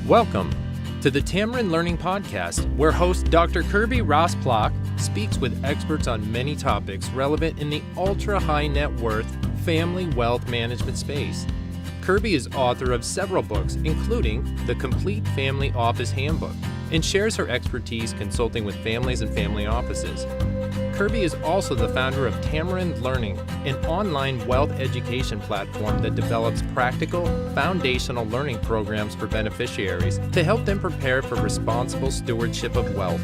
Welcome to the Tamarind Learning Podcast, where host Dr. Kirby Ross-Plock speaks with experts on many topics relevant in the ultra-high net worth family wealth management space. Kirby is author of several books, including The Complete Family Office Handbook, and shares her expertise consulting with families and family offices. Kirby is also the founder of Tamarind Learning, an online wealth education platform that develops practical, foundational learning programs for beneficiaries to help them prepare for responsible stewardship of wealth.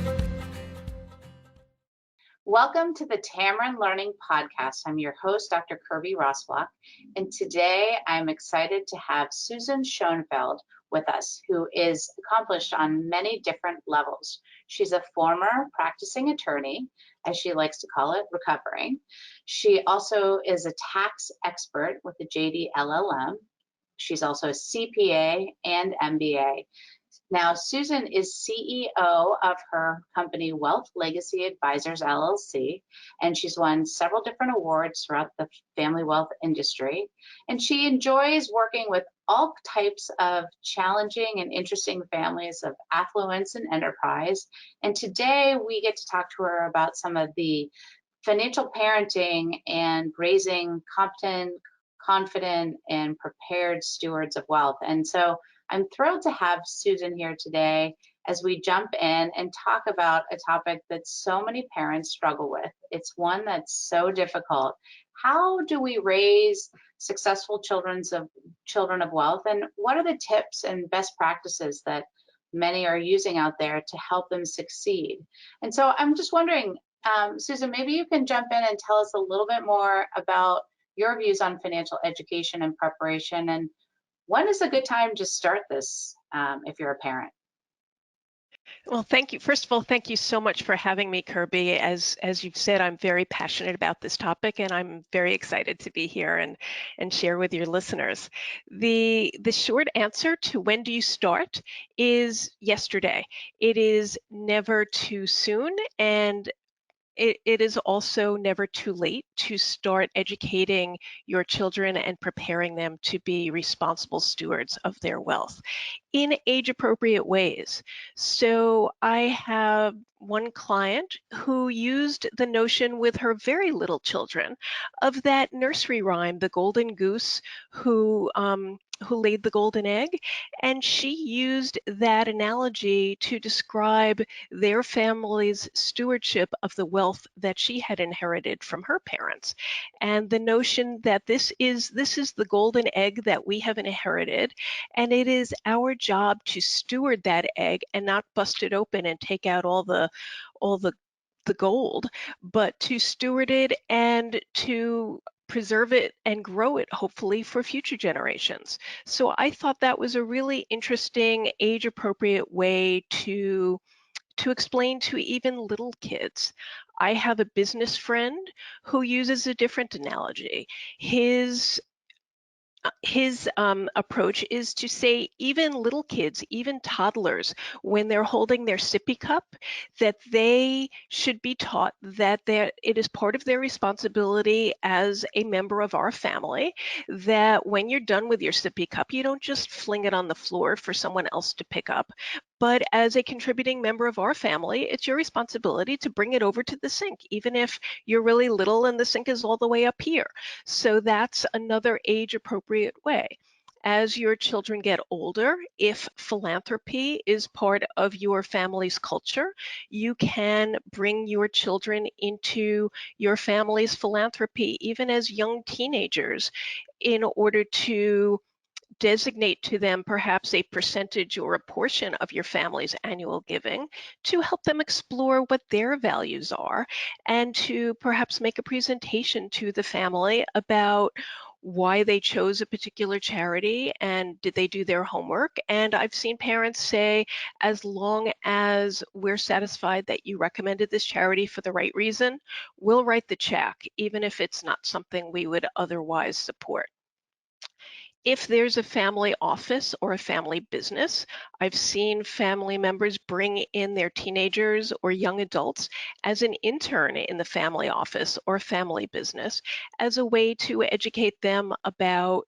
Welcome to the Tamarind Learning Podcast. I'm your host, Dr. Kirby Ross-Plock, and today I'm excited to have Susan Schoenfeld with us, who is accomplished on many different levels. She's a former practicing attorney, as she likes to call it, recovering. She also is a tax expert with the JD LLM. She's also a CPA and MBA. Now, Susan is CEO of her company, Wealth Legacy Advisors, LLC, and she's won several different awards throughout the family wealth industry. And she enjoys working with all types of challenging and interesting families of affluence and enterprise. And today we get to talk to her about some of the financial parenting and raising competent, confident, and prepared stewards of wealth. And so I'm thrilled to have Susan here today as we jump in and talk about a topic that so many parents struggle with. It's one that's so difficult. How do we raise successful children of wealth, and what are the tips and best practices that many are using out there to help them succeed? And so I'm just wondering, Susan, maybe you can jump in and tell us a little bit more about your views on financial education and preparation, and when is a good time to start this if you're a parent? Well, thank you. First of all, thank you so much for having me, Kirby. As you've said, I'm very passionate about this topic, and I'm very excited to be here and share with your listeners. The short answer to when do you start is yesterday. It is never too soon, and it is also never too late to start educating your children and preparing them to be responsible stewards of their wealth in age-appropriate ways. So I have one client who used the notion with her very little children of that nursery rhyme, the golden goose who laid the golden egg, and she used that analogy to describe their family's stewardship of the wealth that she had inherited from her parents, and the notion that this is the golden egg that we have inherited, and it is our job to steward that egg and not bust it open and take out all the gold, but to steward it and to preserve it and grow it, hopefully, for future generations. So I thought that was a really interesting, age-appropriate way to explain to even little kids. I have a business friend who uses a different analogy. His approach is to say even little kids, even toddlers, when they're holding their sippy cup, that they should be taught that it is part of their responsibility as a member of our family, that when you're done with your sippy cup, you don't just fling it on the floor for someone else to pick up, but as a contributing member of our family, it's your responsibility to bring it over to the sink, even if you're really little and the sink is all the way up here. So that's another age-appropriate way. As your children get older, if philanthropy is part of your family's culture, you can bring your children into your family's philanthropy, even as young teenagers, in order to designate to them perhaps a percentage or a portion of your family's annual giving to help them explore what their values are, and to perhaps make a presentation to the family about why they chose a particular charity and did they do their homework. And I've seen parents say, as long as we're satisfied that you recommended this charity for the right reason, we'll write the check, even if it's not something we would otherwise support. If there's a family office or a family business, I've seen family members bring in their teenagers or young adults as an intern in the family office or family business as a way to educate them about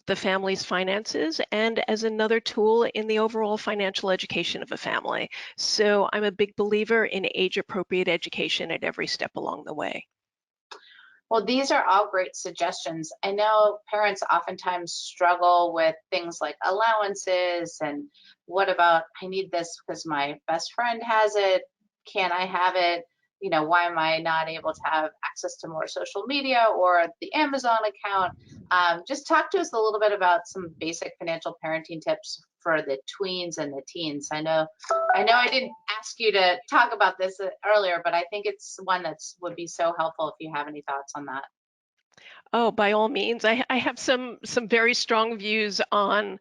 the family's finances and as another tool in the overall financial education of a family. So I'm a big believer in age-appropriate education at every step along the way. Well, these are all great suggestions. I know parents oftentimes struggle with things like allowances and what about, I need this because my best friend has it. Can I have it? You know, why am I not able to have access to more social media or the Amazon account? Just talk to us a little bit about some basic financial parenting tips for the tweens and the teens. I didn't ask you to talk about this earlier, but I think it's one that's would be so helpful if you have any thoughts on that. Oh, by all means, I have some very strong views on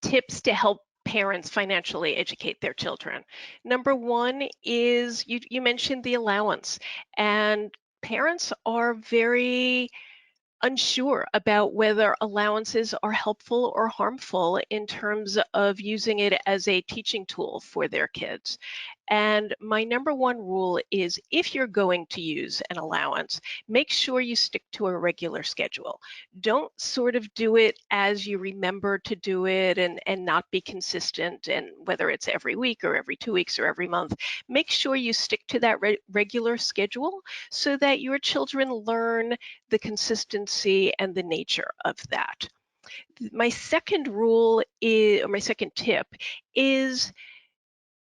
tips to help parents financially educate their children. Number one is you mentioned the allowance, and parents are very unsure about whether allowances are helpful or harmful in terms of using it as a teaching tool for their kids. And my number one rule is if you're going to use an allowance, make sure you stick to a regular schedule. Don't sort of do it as you remember to do it and not be consistent, and whether it's every week or every 2 weeks or every month. Make sure you stick to that regular schedule so that your children learn the consistency and the nature of that. My second rule is, or my second tip is,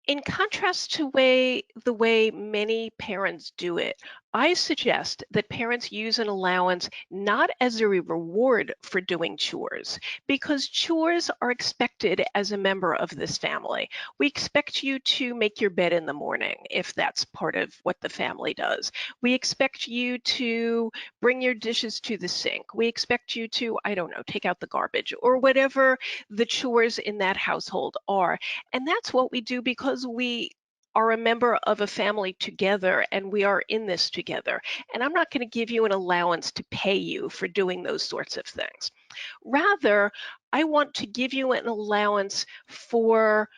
in contrast to the way many parents do it, I suggest that parents use an allowance not as a reward for doing chores, because chores are expected as a member of this family. We expect you to make your bed in the morning if that's part of what the family does. We expect you to bring your dishes to the sink. We expect you to, I don't know, take out the garbage or whatever the chores in that household are. And that's what we do because we are a member of a family together and we are in this together. And I'm not going to give you an allowance to pay you for doing those sorts of things. Rather, I want to give you an allowance for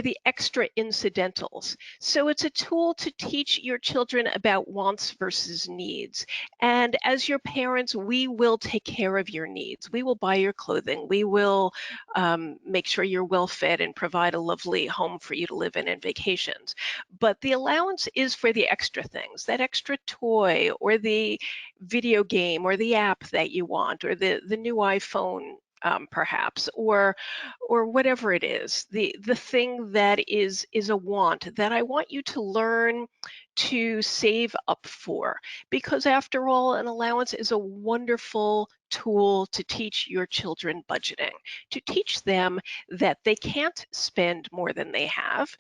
the extra incidentals. So it's a tool to teach your children about wants versus needs. And as your parents, we will take care of your needs. We will buy your clothing. We will make sure you're well fed and provide a lovely home for you to live in and vacations. But the allowance is for the extra things, that extra toy or the video game or the app that you want or the new iPhone perhaps, or whatever it is, the thing that is a want that I want you to learn to save up for, because after all, an allowance is a wonderful tool to teach your children budgeting, to teach them that they can't spend more than they have,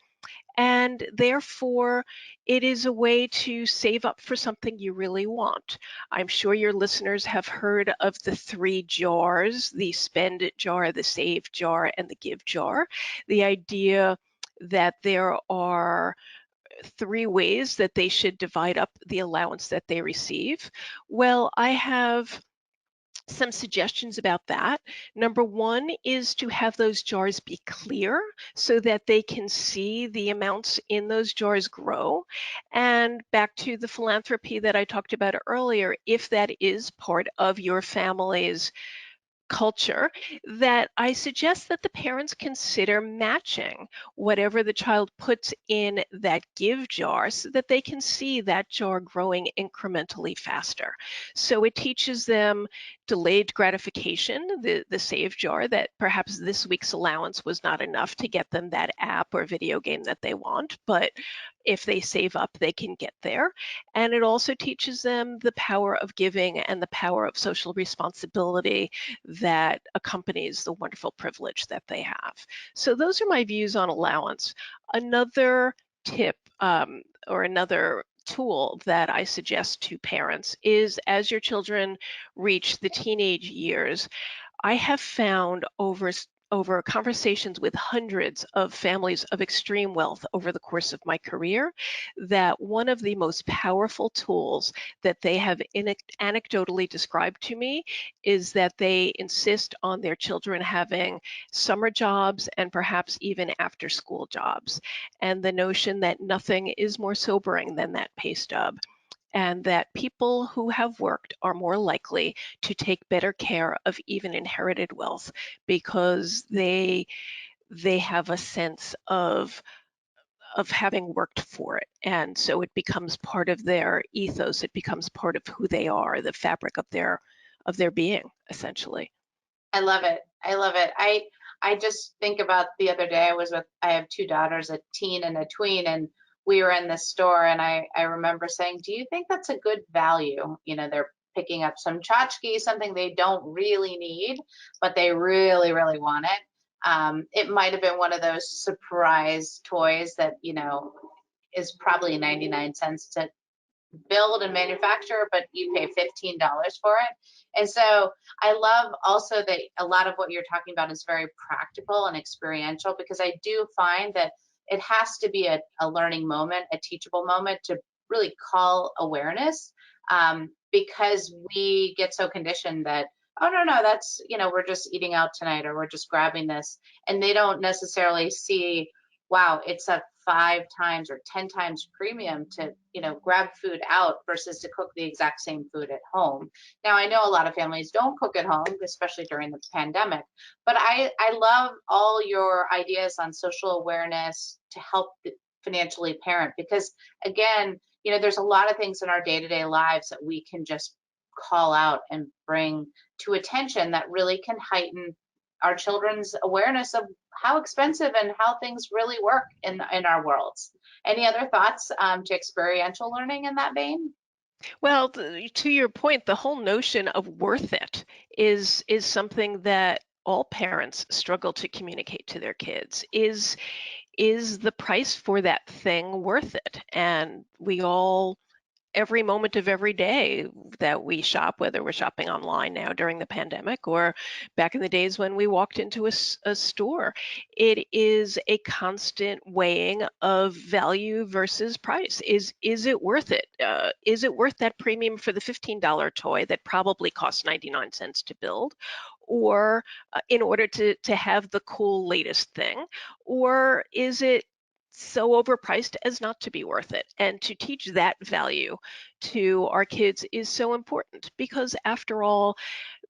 and therefore it is a way to save up for something you really want. I'm sure your listeners have heard of the 3 jars, the spend jar, the save jar, and the give jar. The idea that there are 3 ways that they should divide up the allowance that they receive. Well, I have some suggestions about that. Number one is to have those jars be clear so that they can see the amounts in those jars grow. And back to the philanthropy that I talked about earlier, if that is part of your family's culture, that I suggest that the parents consider matching whatever the child puts in that give jar so that they can see that jar growing incrementally faster. So it teaches them delayed gratification, the save jar, that perhaps this week's allowance was not enough to get them that app or video game that they want, but if they save up, they can get there. And it also teaches them the power of giving and the power of social responsibility that accompanies the wonderful privilege that they have. So those are my views on allowance. Another tip or another tool that I suggest to parents is, as your children reach the teenage years, I have found over conversations with hundreds of families of extreme wealth over the course of my career, that one of the most powerful tools that they have anecdotally described to me is that they insist on their children having summer jobs and perhaps even after school jobs. And the notion that nothing is more sobering than that pay stub. and that people who have worked are more likely to take better care of even inherited wealth because they have a sense of having worked for it. And so it becomes part of their ethos, it becomes part of who they are, the fabric of their being, essentially. I love it. I love it. I just think about the other day I have two daughters, a teen and a tween, and we were in the store and I remember saying, do you think that's a good value? You know, they're picking up some tchotchke, something they don't really need, but they really, really want it. It might have been one of those surprise toys that, you know, is probably 99 cents to build and manufacture, but you pay $15 for it. And so I love also that a lot of what you're talking about is very practical and experiential, because I do find that it has to be a learning moment, a teachable moment to really call awareness, because we get so conditioned that, oh, no, that's, you know, we're just eating out tonight or we're just grabbing this. And they don't necessarily see, wow, it's a 5 times or 10 times premium to, you know, grab food out versus to cook the exact same food at home. Now, I know a lot of families don't cook at home, especially during the pandemic, but I love all your ideas on social awareness to help financially parent, because again, you know, there's a lot of things in our day-to-day lives that we can just call out and bring to attention that really can heighten our children's awareness of how expensive and how things really work in our worlds. Any other thoughts to experiential learning in that vein? Well, to your point, the whole notion of worth it is something that all parents struggle to communicate to their kids. Is the price for that thing worth it? And we all, every moment of every day that we shop, whether we're shopping online now during the pandemic or back in the days when we walked into a store, it is a constant weighing of value versus price. Is it worth it? Is it worth that premium for the $15 toy that probably costs 99 cents to build? Or in order to have the cool latest thing? Or is it so overpriced as not to be worth it? And to teach that value to our kids is so important, because after all,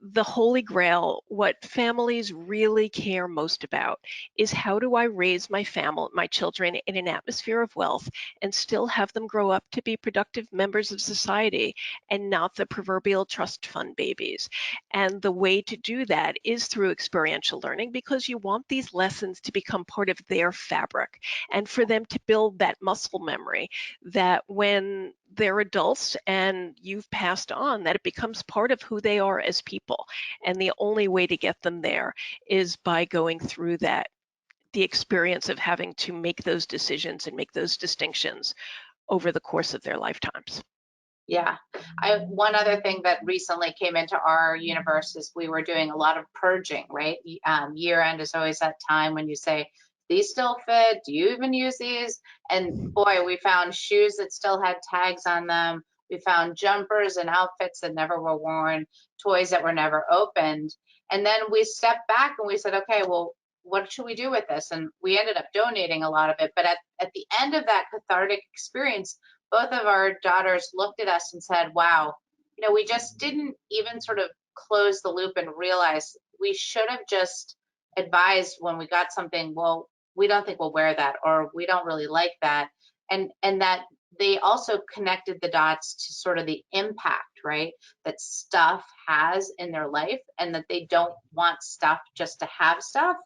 the holy grail, what families really care most about, is how do I raise my children in an atmosphere of wealth and still have them grow up to be productive members of society and not the proverbial trust fund babies. And the way to do that is through experiential learning, because you want these lessons to become part of their fabric and for them to build that muscle memory that when they're adults and you've passed on, that it becomes part of who they are as people. And the only way to get them there is by going through that, the experience of having to make those decisions and make those distinctions over the course of their lifetimes. Yeah. One other thing that recently came into our universe is we were doing a lot of purging, right? Year end is always that time when you say, these still fit? Do you even use these? And boy, we found shoes that still had tags on them. We found jumpers and outfits that never were worn, toys that were never opened. And then we stepped back and we said, okay, well, what should we do with this? And we ended up donating a lot of it. But at the end of that cathartic experience, both of our daughters looked at us and said, wow, you know, we just didn't even sort of close the loop and realize we should have just advised when we got something, well, we don't think we'll wear that, or we don't really like that. And that they also connected the dots to sort of the impact, right, that stuff has in their life, and that they don't want stuff just to have stuff.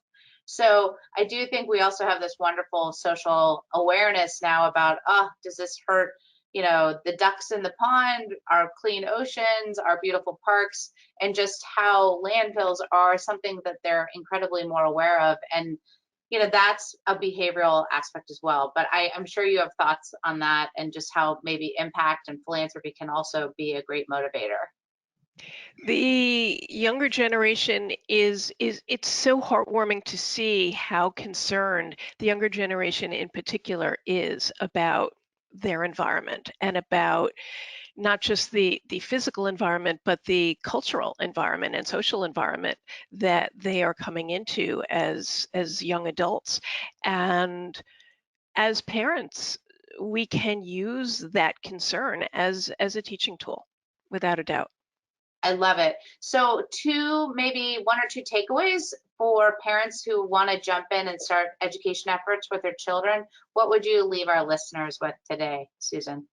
So I do think we also have this wonderful social awareness now about, oh, does this hurt, you know, the ducks in the pond, our clean oceans, our beautiful parks, and just how landfills are something that they're incredibly more aware of. And, you know, that's a behavioral aspect as well. But I'm sure you have thoughts on that, and just how maybe impact and philanthropy can also be a great motivator. The younger generation is it's so heartwarming to see how concerned the younger generation in particular is about their environment and about not just the physical environment, but the cultural environment and social environment that they are coming into as young adults. And as parents, we can use that concern as a teaching tool, without a doubt. I love it. So maybe one or two takeaways for parents who want to jump in and start education efforts with their children. What would you leave our listeners with today, Susan?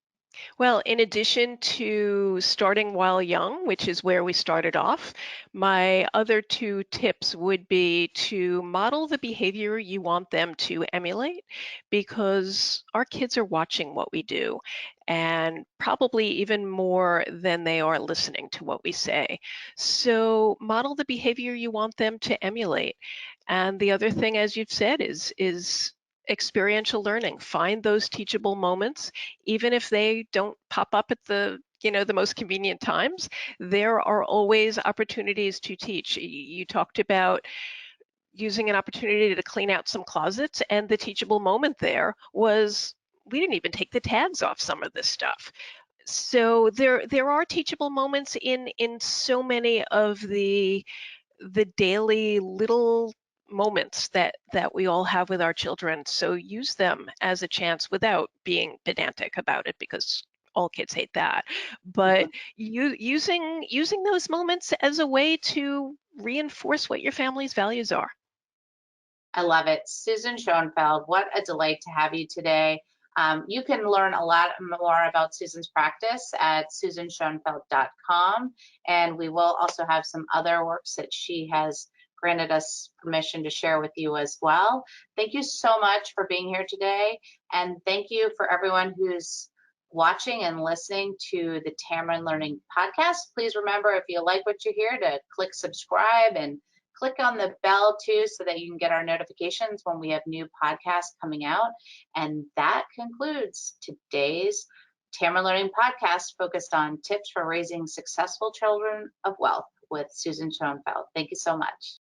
Well, in addition to starting while young, which is where we started off, my other two tips would be to model the behavior you want them to emulate, because our kids are watching what we do, and probably even more than they are listening to what we say. So model the behavior you want them to emulate. And the other thing, as you've said, is experiential learning. Find those teachable moments, even if they don't pop up at the most convenient times. There are always opportunities to teach. You talked about using an opportunity to clean out some closets, and the teachable moment there was we didn't even take the tags off some of this stuff. So there are teachable moments in so many of the daily little moments that we all have with our children. So use them as a chance without being pedantic about it, because all kids hate that. But using those moments as a way to reinforce what your family's values are. I love it. Susan Schoenfeld, what a delight to have you today. You can learn a lot more about Susan's practice at susanschoenfeld.com, and we will also have some other works that she has granted us permission to share with you as well. Thank you so much for being here today, and thank you for everyone who's watching and listening to the Tamarind Learning Podcast. Please remember, if you like what you hear, to click subscribe and click on the bell too, so that you can get our notifications when we have new podcasts coming out. And that concludes today's Tamarind Learning Podcast, focused on tips for raising successful children of wealth with Susan Schoenfeld. Thank you so much.